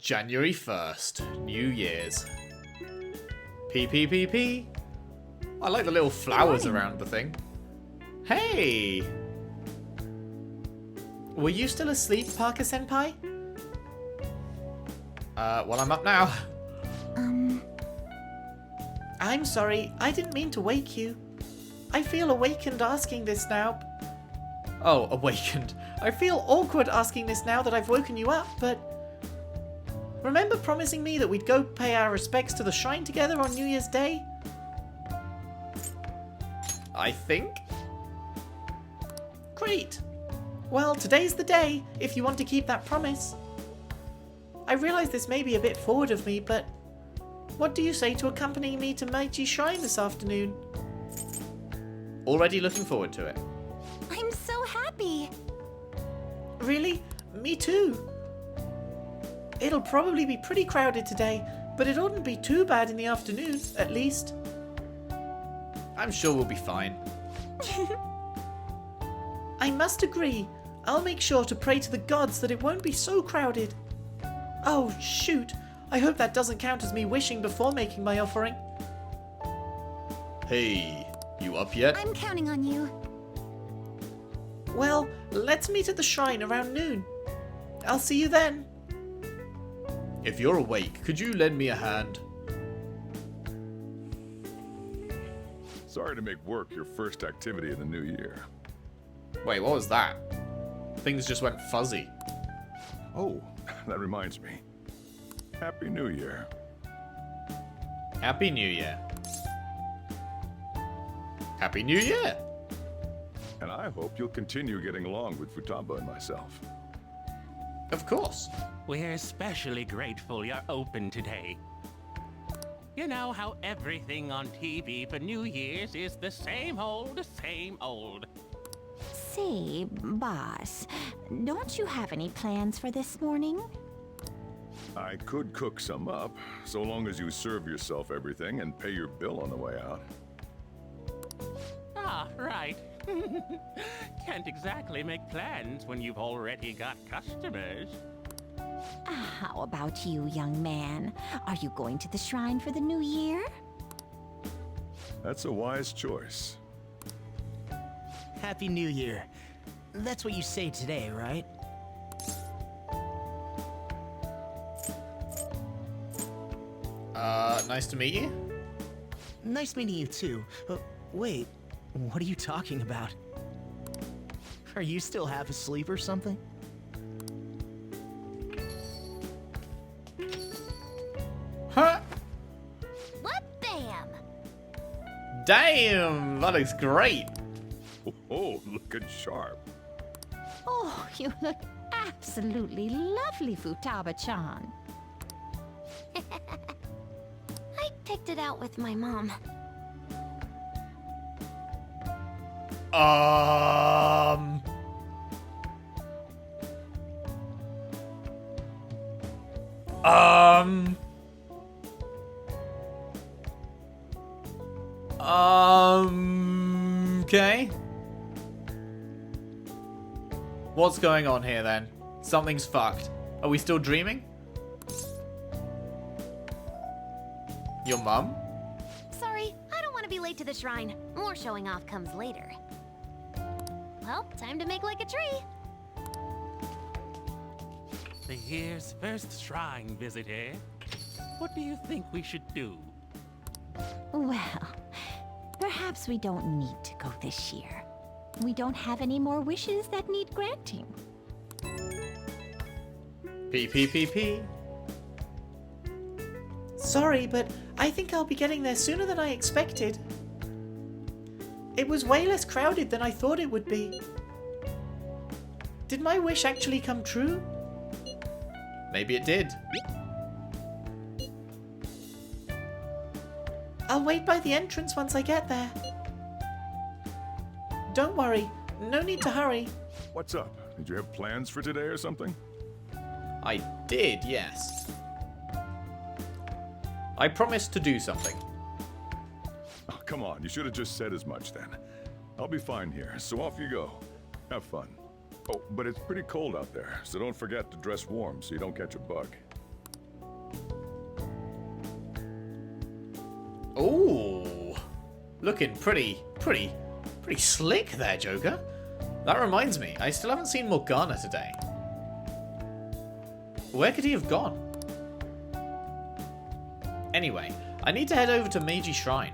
January 1st, New Year's. P. I like the little flowers around the thing. Hey! Were you still asleep, Parker-senpai? Well, I'm up now. I'm sorry, I didn't mean to wake you. I feel awakened asking this now. Oh, awakened. I feel awkward asking this now that I've woken you up, but... Remember promising me that we'd go pay our respects to the shrine together on New Year's Day? I think. Great. Well, today's the day, if you want to keep that promise. I realise this may be a bit forward of me, but... What do you say to accompanying me to Meiji Shrine this afternoon? Already looking forward to it. I'm so happy. Really? Me too. It'll probably be pretty crowded today, but it oughtn't be too bad in the afternoon, at least. I'm sure we'll be fine. I must agree. I'll make sure to pray to the gods that it won't be so crowded. Oh, shoot. I hope that doesn't count as me wishing before making my offering. Hey, you up yet? I'm counting on you. Well, let's meet at the shrine around noon. I'll see you then. If you're awake, could you lend me a hand? Sorry to make work your first activity of the new year. Wait, what was that? Things just went fuzzy. Oh, that reminds me. Happy New Year. Happy New Year. Happy New Year! And I hope you'll continue getting along with Futaba and myself. Of course. We're especially grateful you're open today. You know how everything on TV for New Year's is the same old, same old. Say, boss, don't you have any plans for this morning? I could cook some up, so long as you serve yourself everything and pay your bill on the way out. Ah, right. Can't exactly make plans when you've already got customers. How about you, young man? Are you going to the shrine for the new year? That's a wise choice. Happy New Year. That's what you say today, right? Nice to meet you. Nice meeting you too. Wait, what are you talking about? Are you still half asleep or something? Huh? What? Bam! Damn, that looks great. Oh, looking sharp. Oh, you look absolutely lovely, Futaba-chan. I picked it out with my mom. Okay. What's going on here then? Something's fucked. Are we still dreaming? Your mum? Sorry, I don't want to be late to the shrine. More showing off comes later. Well, time to make like a tree. The year's first shrine visit, eh? What do you think we should do? Well, perhaps we don't need to go this year. We don't have any more wishes that need granting. P. Sorry, but I think I'll be getting there sooner than I expected. It was way less crowded than I thought it would be. Did my wish actually come true? Maybe it did. I'll wait by the entrance once I get there. Don't worry, no need to hurry. What's up? Did you have plans for today or something? I did, yes. I promised to do something. Oh, come on, you should have just said as much then. I'll be fine here, so off you go. Have fun. Oh, but it's pretty cold out there, so don't forget to dress warm so you don't catch a bug. Looking pretty slick there, Joker. That reminds me, I still haven't seen Morgana today. Where could he have gone? Anyway, I need to head over to Meiji Shrine.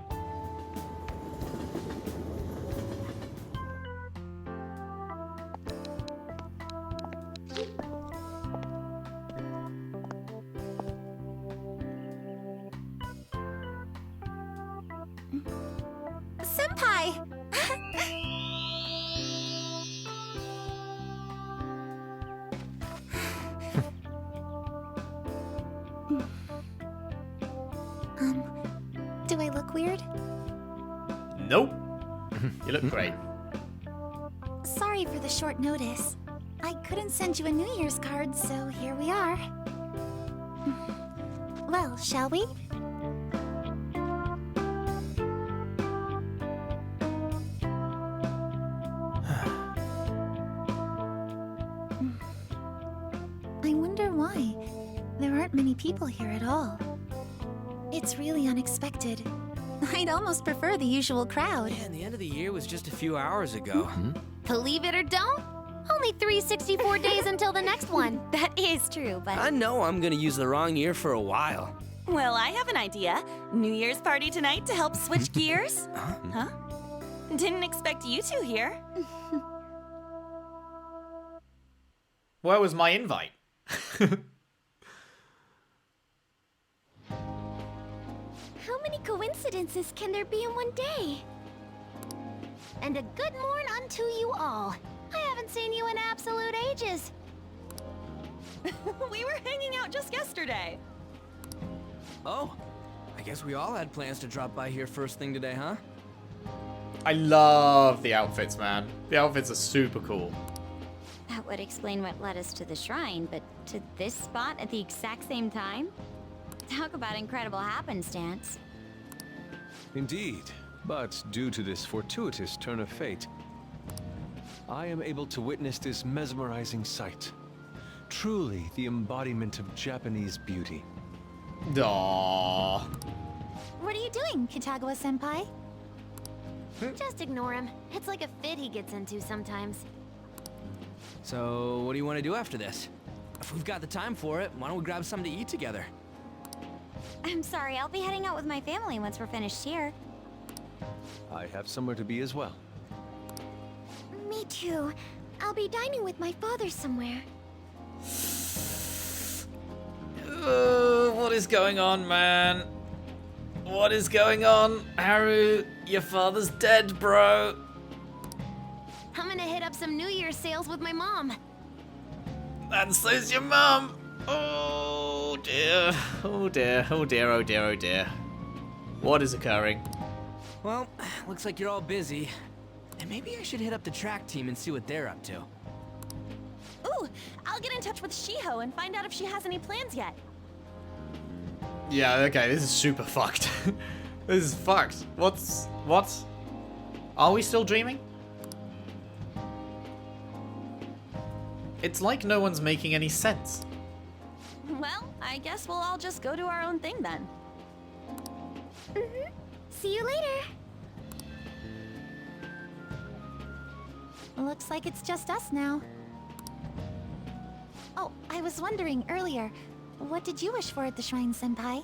Senpai! Do I look weird? Nope. You look great. Sorry for the short notice. I couldn't send you a New Year's card, so here we are. Well, shall we? I wonder why. There aren't many people here at all. It's really unexpected. I'd almost prefer the usual crowd. Man, the end of the year was just a few hours ago. Believe it or don't, only 364 days until the next one. That is true, but... I know I'm gonna use the wrong year for a while. Well, I have an idea. New Year's party tonight to help switch gears? Huh? Didn't expect you two here. Where was my invite? How many coincidences can there be in one day? And a good morn unto you all. I haven't seen you in absolute ages. We were hanging out just yesterday. Oh, I guess we all had plans to drop by here first thing today, huh? I love the outfits, man. The outfits are super cool. That would explain what led us to the shrine, but to this spot at the exact same time? Talk about incredible happenstance. Indeed, but due to this fortuitous turn of fate, I am able to witness this mesmerizing sight. Truly the embodiment of Japanese beauty. Aww. What are you doing, Kitagawa-senpai? Just ignore him. It's like a fit he gets into sometimes. So, what do you want to do after this? If we've got the time for it, why don't we grab something to eat together? I'm sorry, I'll be heading out with my family once we're finished here. I have somewhere to be as well. Me too. I'll be dining with my father somewhere. What is going on, man? What is going on? Haru, your father's dead, bro. I'm gonna hit up some New Year's sales with my mom. And so's your mum. Oh dear. Oh dear. Oh dear. Oh dear. Oh dear. What is occurring? Well, looks like you're all busy. And maybe I should hit up the track team and see what they're up to. Ooh, I'll get in touch with Shiho and find out if she has any plans yet. Yeah, okay, this is super fucked. This is fucked. What? Are we still dreaming? It's like no one's making any sense. Well, I guess we'll all just go do our own thing then. See you later. Looks like it's just us now. Oh, I was wondering earlier, what did you wish for at the shrine, senpai?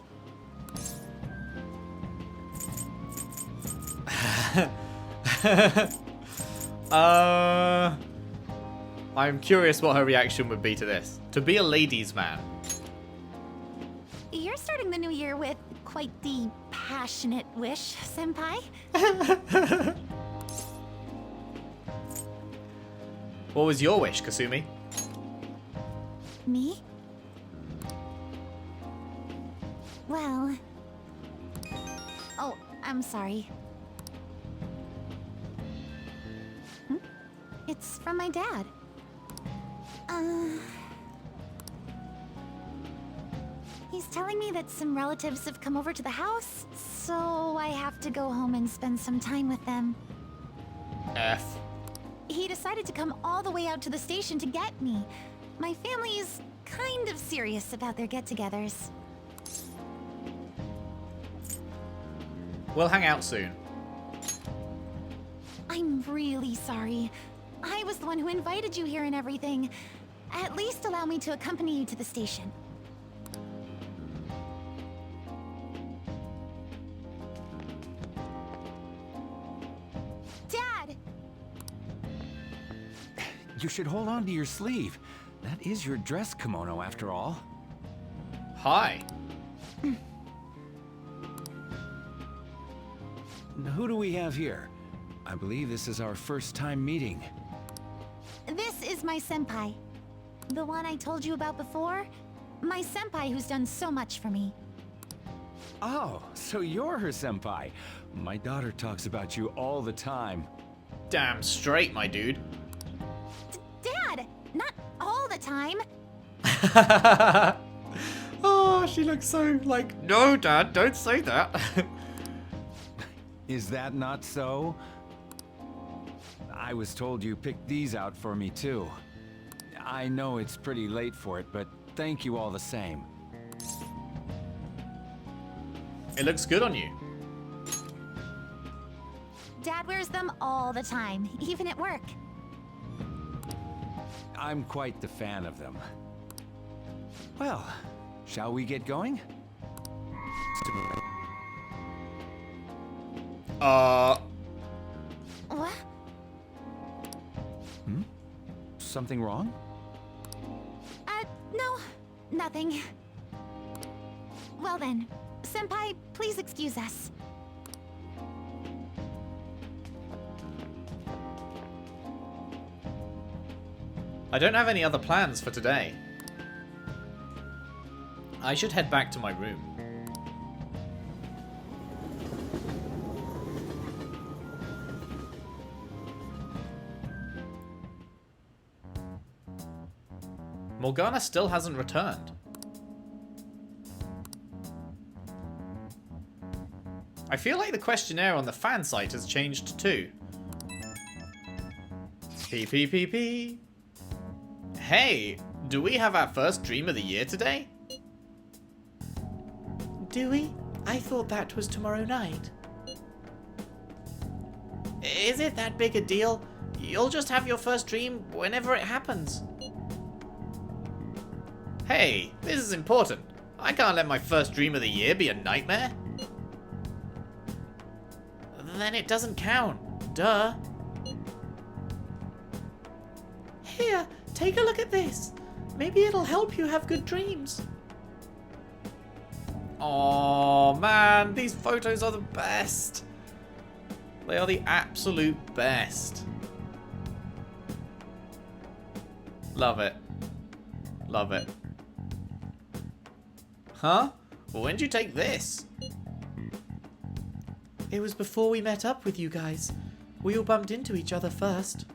I'm curious what her reaction would be to this. To be a ladies' man. You're starting the new year with quite the passionate wish, senpai. What was your wish, Kasumi? Me? Well... Oh, I'm sorry. It's from my dad. He's telling me that some relatives have come over to the house, so I have to go home and spend some time with them. F. He decided to come all the way out to the station to get me. My family is kind of serious about their get-togethers. We'll hang out soon. I'm really sorry. I was the one who invited you here and everything. At least allow me to accompany you to the station. Dad! You should hold on to your sleeve. That is your dress kimono, after all. Hi. Now, who do we have here? I believe this is our first time meeting. This is my senpai. The one I told you about before? My senpai who's done so much for me. Oh, so you're her senpai. My daughter talks about you all the time. Damn straight, my dude. Dad! Not all the time. Oh, she looks so like, no, Dad, don't say that. Is that not so? I was told you picked these out for me too. I know it's pretty late for it, but thank you all the same. It looks good on you. Dad wears them all the time, even at work. I'm quite the fan of them. Well, shall we get going? What? Something wrong? No, nothing. Well then, senpai, please excuse us. I don't have any other plans for today. I should head back to my room. Morgana still hasn't returned. I feel like the questionnaire on the fan site has changed too. P. Hey, do we have our first dream of the year today? Do we? I thought that was tomorrow night. Is it that big a deal? You'll just have your first dream whenever it happens. Hey, this is important. I can't let my first dream of the year be a nightmare. Then it doesn't count. Duh. Here, take a look at this. Maybe it'll help you have good dreams. Oh man, these photos are the best. They are the absolute best. Love it. Love it. Huh? When'd you take this? It was before we met up with you guys. We all bumped into each other first.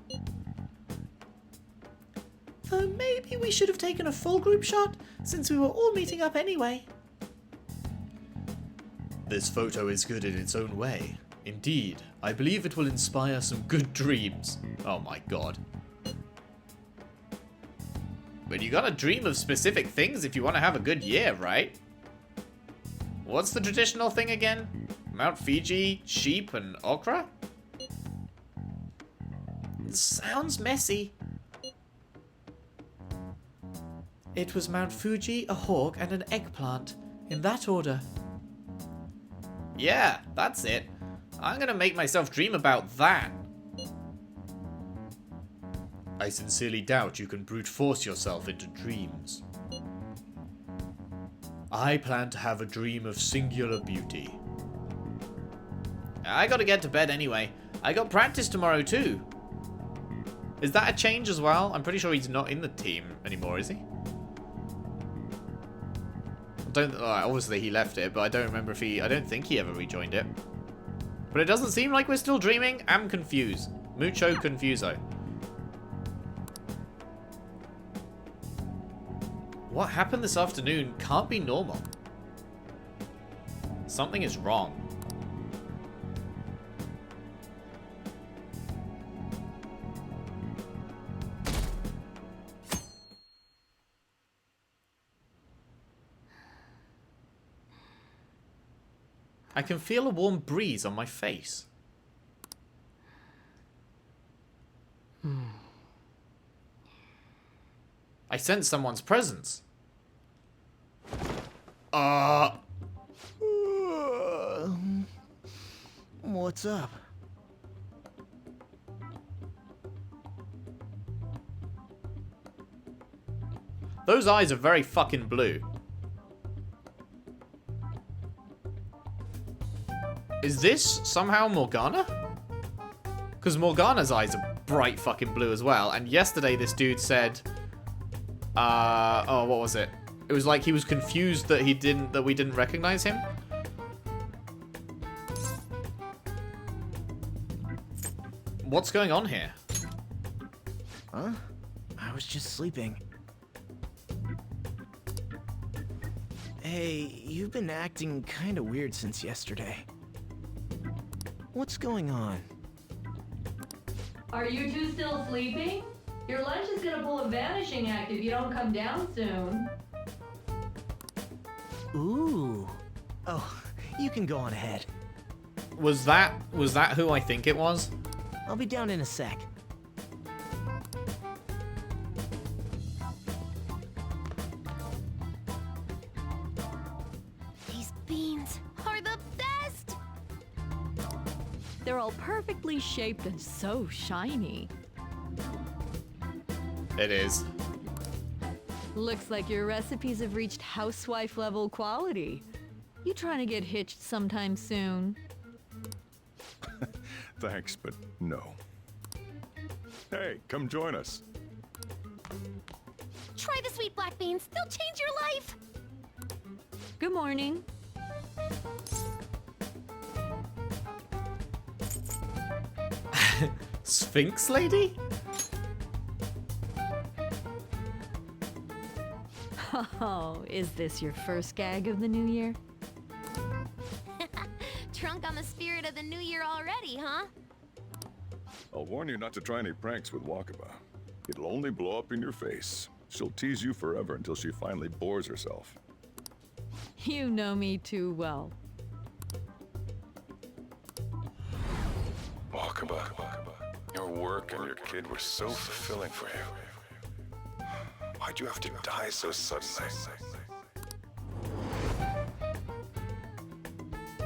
Though maybe we should have taken a full group shot, since we were all meeting up anyway. This photo is good in its own way. Indeed, I believe it will inspire some good dreams. Oh my god. But you gotta dream of specific things if you want to have a good year, right? What's the traditional thing again? Mount Fiji, sheep, and okra? Sounds messy. It was Mount Fuji, a hawk, and an eggplant. In that order. Yeah, that's it. I'm gonna make myself dream about that. I sincerely doubt you can brute force yourself into dreams. I plan to have a dream of singular beauty. I gotta get to bed anyway. I got practice tomorrow too. Is that a change as well? I'm pretty sure he's not in the team anymore, is he? Obviously he left it, but I don't remember if I don't think he ever rejoined it. But it doesn't seem like we're still dreaming. I'm confused. Mucho confuso. What happened this afternoon can't be normal. Something is wrong. I can feel a warm breeze on my face. I sense someone's presence. What's up? Those eyes are very fucking blue. Is this somehow Morgana? Because Morgana's eyes are bright fucking blue as well. And yesterday this dude said, oh, what was it? It was like he was confused that we didn't recognize him. What's going on here? Huh? I was just sleeping. Hey, you've been acting kinda weird since yesterday. What's going on? Are you two still sleeping? Your lunch is gonna pull a vanishing act if you don't come down soon. Ooh. Oh, you can go on ahead. Was that who I think it was? I'll be down in a sec. These beans are the best! They're all perfectly shaped and so shiny. It is. Looks like your recipes have reached housewife level quality. You trying to get hitched sometime soon? Thanks, but no. Hey, come join us. Try the sweet black beans. They'll change your life. Good morning. Sphinx lady? Oh, is this your first gag of the new year? Drunk on the spirit of the new year already, huh? I'll warn you not to try any pranks with Wakaba. It'll only blow up in your face. She'll tease you forever until she finally bores herself. You know me too well. Wakaba, your work and your kid were so fulfilling for you. Why'd you have to die so suddenly?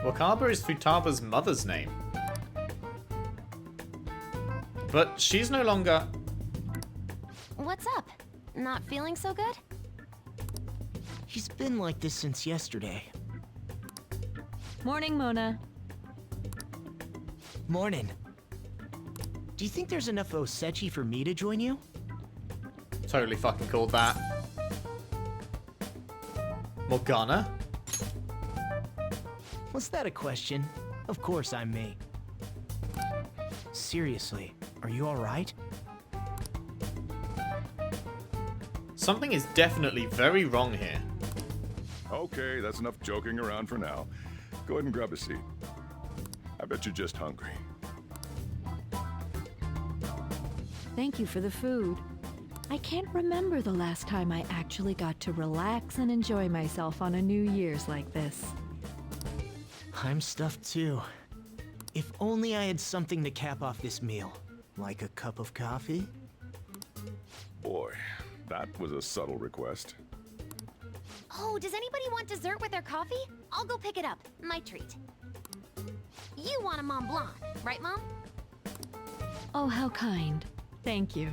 Wakaba is Futaba's mother's name. But she's no longer... What's up? Not feeling so good? He's been like this since yesterday. Morning, Mona. Morning. Do you think there's enough Osechi for me to join you? Totally fucking called that. Morgana? Was that a question? Of course I'm me. Seriously, are you alright? Something is definitely very wrong here. Okay, that's enough joking around for now. Go ahead and grab a seat. I bet you're just hungry. Thank you for the food. I can't remember the last time I actually got to relax and enjoy myself on a New Year's like this. I'm stuffed too. If only I had something to cap off this meal. Like a cup of coffee? Boy, that was a subtle request. Oh, does anybody want dessert with their coffee? I'll go pick it up. My treat. You want a Mont Blanc, right, Mom? Oh, how kind. Thank you.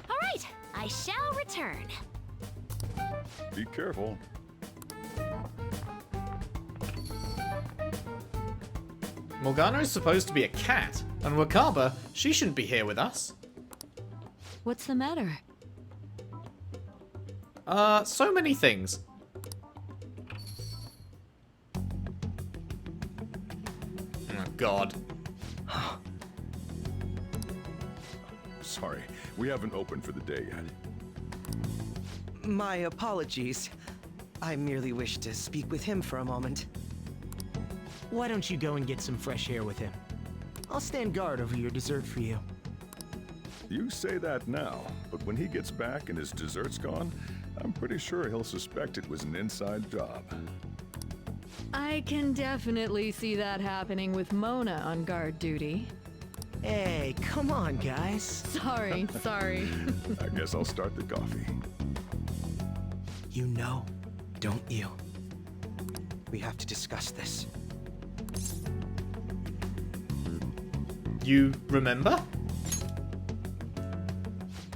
All right, I shall return. Be careful. Morgana is supposed to be a cat, and Wakaba, she shouldn't be here with us. What's the matter? So many things. Oh, God. Sorry, we haven't opened for the day yet. My apologies. I merely wish to speak with him for a moment. Why don't you go and get some fresh air with him? I'll stand guard over your dessert for you. You say that now, but when he gets back and his dessert's gone, I'm pretty sure he'll suspect it was an inside job. I can definitely see that happening with Mona on guard duty. Hey, Come on, guys. Sorry. I guess I'll start the coffee. You know, don't you? We have to discuss this. You remember?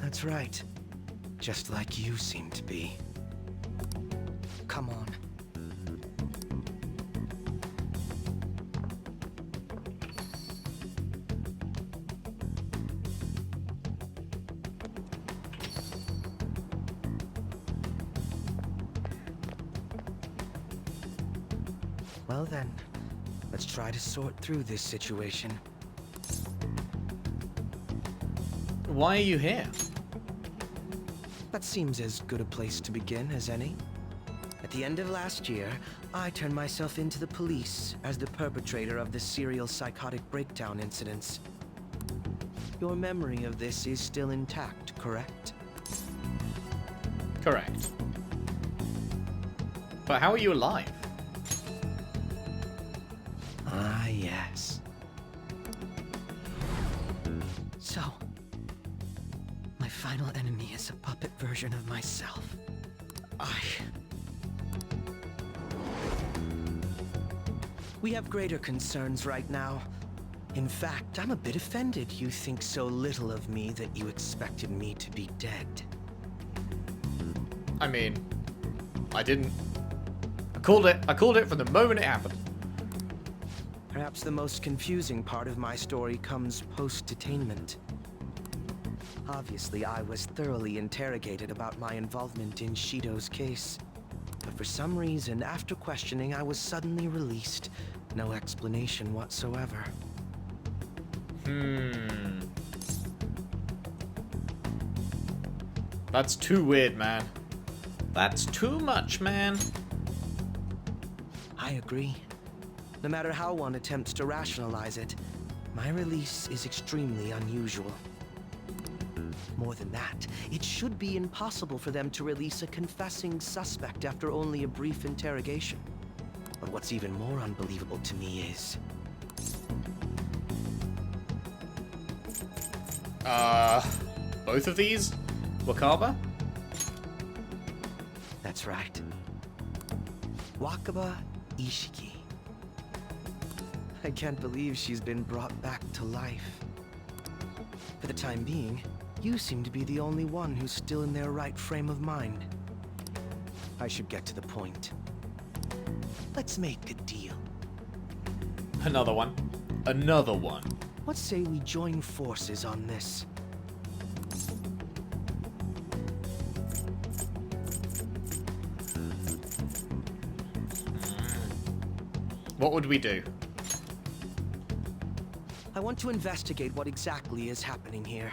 That's right. Just like you seem to be. Come on. Well then, let's try to sort through this situation. Why are you here? That seems as good a place to begin as any. At the end of last year, I turned myself into the police as the perpetrator of the serial psychotic breakdown incidents. Your memory of this is still intact, correct? Correct. But how are you alive? Ah, yes. So, my final enemy is a puppet version of myself. We have greater concerns right now. In fact, I'm a bit offended you think so little of me that you expected me to be dead. I mean, I didn't. I called it from the moment it happened. Perhaps the most confusing part of my story comes post-detainment. Obviously, I was thoroughly interrogated about my involvement in Shido's case. But for some reason, after questioning, I was suddenly released. No explanation whatsoever. That's too weird, man. That's too much, man. I agree. No matter how one attempts to rationalize it, my release is extremely unusual. More than that, it should be impossible for them to release a confessing suspect after only a brief interrogation. But what's even more unbelievable to me is... both of these? Wakaba? That's right. Wakaba Ishiki. I can't believe she's been brought back to life. For the time being, you seem to be the only one who's still in their right frame of mind. I should get to the point. Let's make a deal. Another one. Another one. Let's say we join forces on this. What would we do? I want to investigate what exactly is happening here.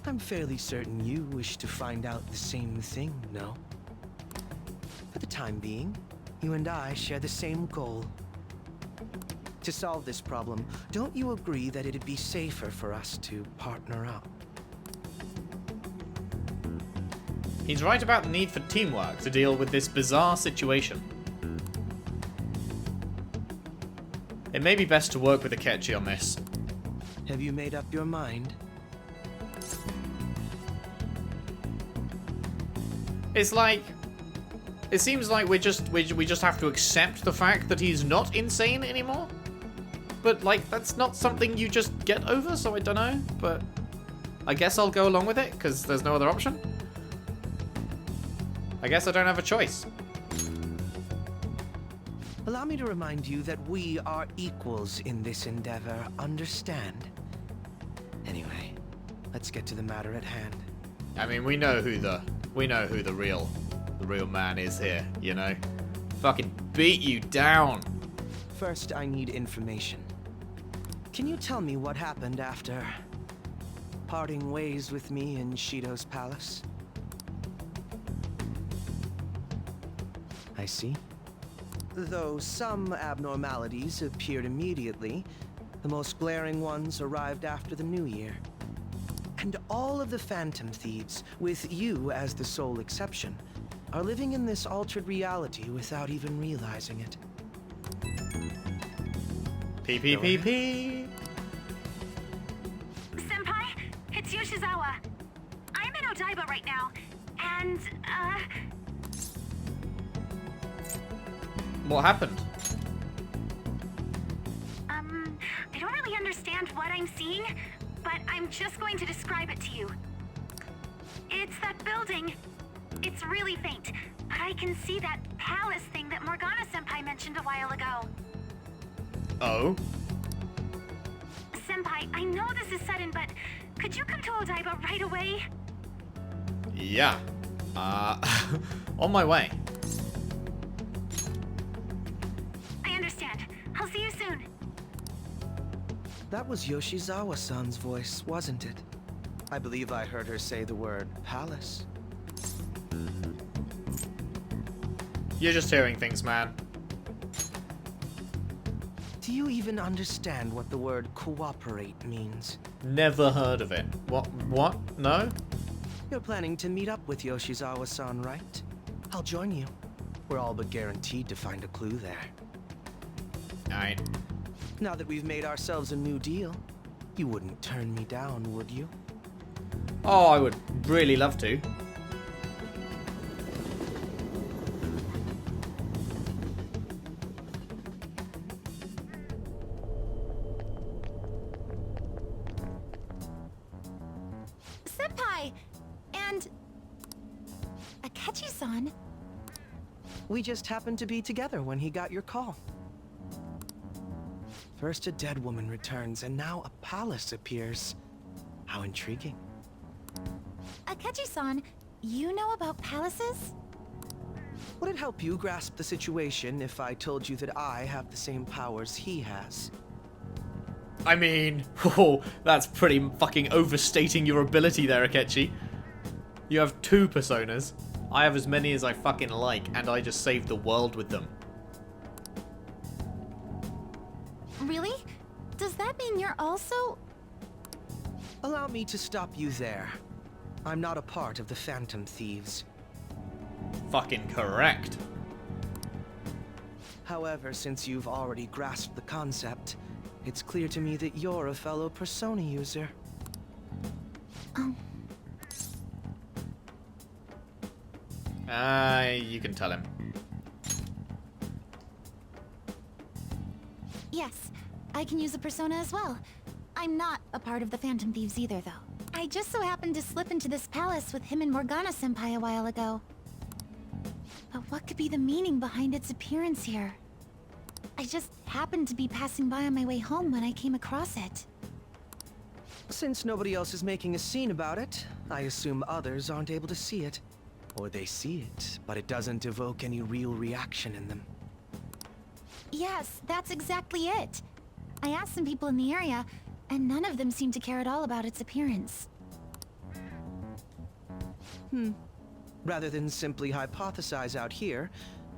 I'm fairly certain you wish to find out the same thing, no? For the time being, you and I share the same goal. To solve this problem, don't you agree that it'd be safer for us to partner up? He's right about the need for teamwork to deal with this bizarre situation. It may be best to work with Akechi on this. Have you made up your mind? It's like... It seems like we just have to accept the fact that he's not insane anymore. But, like, that's not something you just get over, so I don't know. But I guess I'll go along with it, because there's no other option. I guess I don't have a choice. Allow me to remind you that we are equals in this endeavor, understand? Anyway, let's get to the matter at hand. I mean, we know who the real man is here, you know? Fucking beat you down. First, I need information. Can you tell me what happened after parting ways with me in Shido's palace? I see. Though some abnormalities appeared immediately, the most glaring ones arrived after the new year. And all of the Phantom Thieves, with you as the sole exception, are living in this altered reality without even realizing it. PPPP. right now. And, What happened? I don't really understand what I'm seeing, but I'm just going to describe it to you. It's that building. It's really faint, but I can see that palace thing that Morgana-senpai mentioned a while ago. Oh? Senpai, I know this is sudden, but could you come to Odaiba right away? Yeah. On my way. I understand. I'll see you soon. That was Yoshizawa-san's voice, wasn't it? I believe I heard her say the word palace. You're just hearing things, man. Do you even understand what the word cooperate means? Never heard of it. What? No? You're planning to meet up with Yoshizawa-san, right? I'll join you. We're all but guaranteed to find a clue there. Alright. Now that we've made ourselves a new deal, you wouldn't turn me down, would you? Oh, I would really love to. Senpai! And... Akechi-san? We just happened to be together when he got your call. First a dead woman returns, and now a palace appears. How intriguing. Akechi-san, you know about palaces? Would it help you grasp the situation if I told you that I have the same powers he has? I mean, oh, that's pretty fucking overstating your ability there, Akechi. You have 2 personas. I have as many as I fucking like, and I just saved the world with them. Really? Does that mean you're also... Allow me to stop you there. I'm not a part of the Phantom Thieves. Fucking correct. However, since you've already grasped the concept, it's clear to me that you're a fellow persona user. You can tell him. Yes, I can use a persona as well. I'm not a part of the Phantom Thieves either, though. I just so happened to slip into this palace with him and Morgana-senpai a while ago. But what could be the meaning behind its appearance here? I just happened to be passing by on my way home when I came across it. Since nobody else is making a scene about it, I assume others aren't able to see it. Or they see it, but it doesn't evoke any real reaction in them. Yes, that's exactly it. I asked some people in the area, and none of them seemed to care at all about its appearance. Rather than simply hypothesize out here,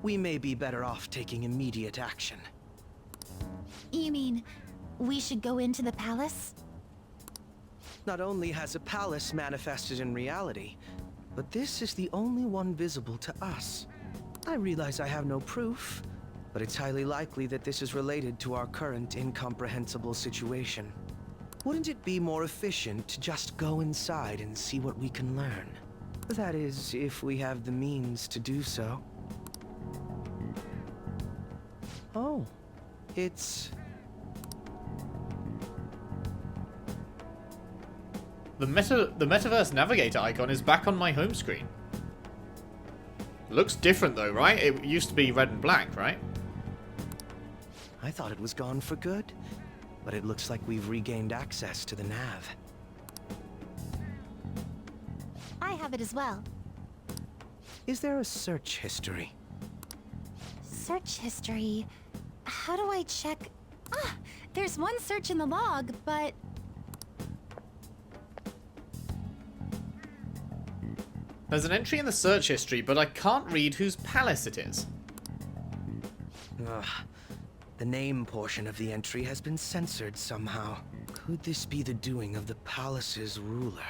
we may be better off taking immediate action. You mean, we should go into the palace? Not only has a palace manifested in reality, but this is the only one visible to us. I realize I have no proof, but it's highly likely that this is related to our current incomprehensible situation. Wouldn't it be more efficient to just go inside and see what we can learn? That is, if we have the means to do so. Oh, it's... The Metaverse Navigator icon is back on my home screen. Looks different though, right? It used to be red and black, right? I thought it was gone for good, but it looks like we've regained access to the nav. I have it as well. Is there a search history? Search history... How do I check... Ah! There's one search in the log, but... There's an entry in the search history, but I can't read whose palace it is. Ugh. The name portion of the entry has been censored somehow. Could this be the doing of the palace's ruler?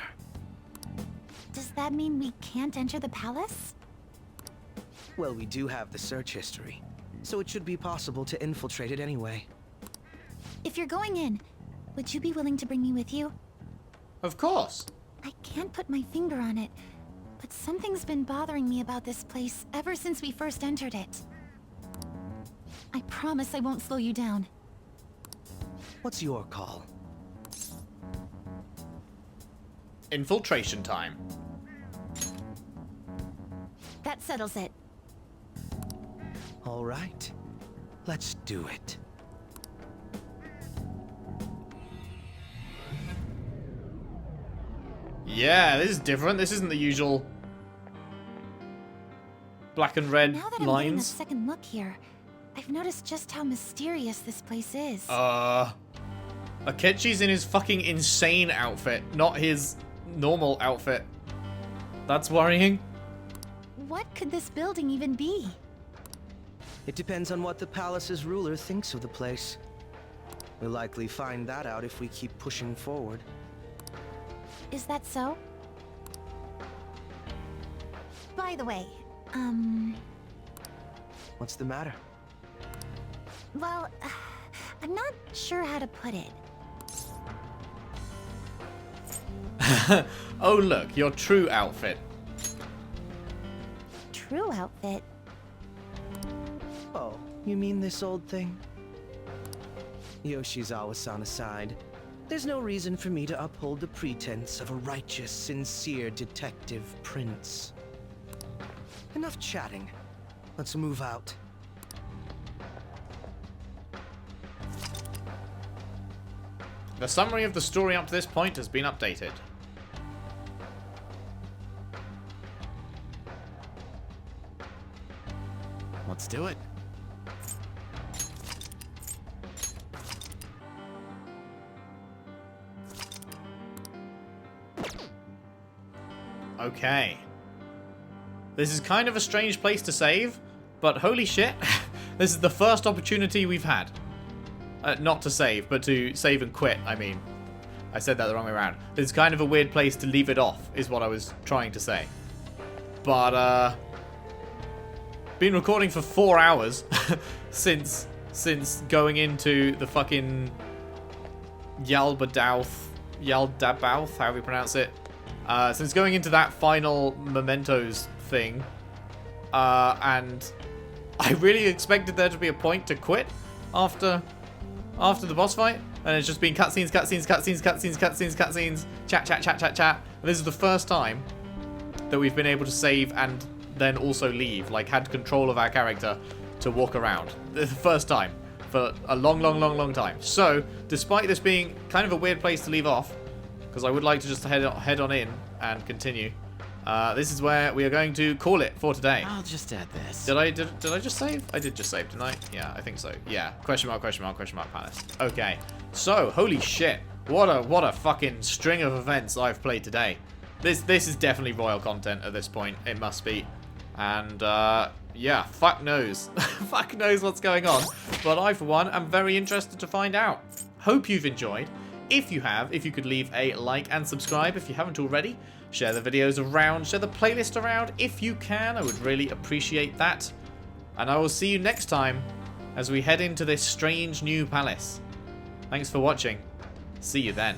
Does that mean we can't enter the palace? Well, we do have the search history, so it should be possible to infiltrate it anyway. If you're going in, would you be willing to bring me with you? Of course. I can't put my finger on it, Something's been bothering me about this place ever since we first entered it. I promise I won't slow you down. What's your call? Infiltration time. That settles it. All right. Let's do it. Yeah, this is different. This isn't the usual black and red Now that I'm getting a lines. second look here, I've noticed just how mysterious this place is. Akechi's in his fucking insane outfit, not his normal outfit. That's worrying. What could this building even be? It depends on what the palace's ruler thinks of the place. We'll likely find that out if we keep pushing forward. Is that so? By the way, What's the matter? well, I'm not sure how to put it. Oh look, your true outfit. True outfit? Oh, you mean this old thing? Yoshizawa-san aside, there's no reason for me to uphold the pretense of a righteous, sincere detective prince. Enough chatting. Let's move out. The summary of the story up to this point has been updated. Let's do it. Okay. This is kind of a strange place to save, but holy shit, this is the first opportunity we've had. Not to save, but to save and quit, I mean. I said that the wrong way around. This is kind of a weird place to leave it off, is what I was trying to say. But, been recording for 4 hours since going into the fucking Yaldabaoth, however you pronounce it. Since going into that final mementos thing, and I really expected there to be a point to quit after the boss fight, and it's just been cutscenes, chat. And this is the first time that we've been able to save and then also leave, like had control of our character to walk around. The first time for a long time. So, despite this being kind of a weird place to leave off, because I would like to just head on in and continue, this is where we are going to call it for today. I'll just add this. Did I just save? I did just save, didn't I? Yeah, I think so. Yeah. Question mark palace. Okay. So, holy shit. What a fucking string of events I've played today. This is definitely royal content at this point. It must be. And yeah, fuck knows. Fuck knows what's going on. But I, for one, am very interested to find out. Hope you've enjoyed. If you have, if you could leave a like and subscribe if you haven't already. Share the videos around, share the playlist around if you can. I would really appreciate that. And I will see you next time as we head into this strange new palace. Thanks for watching. See you then.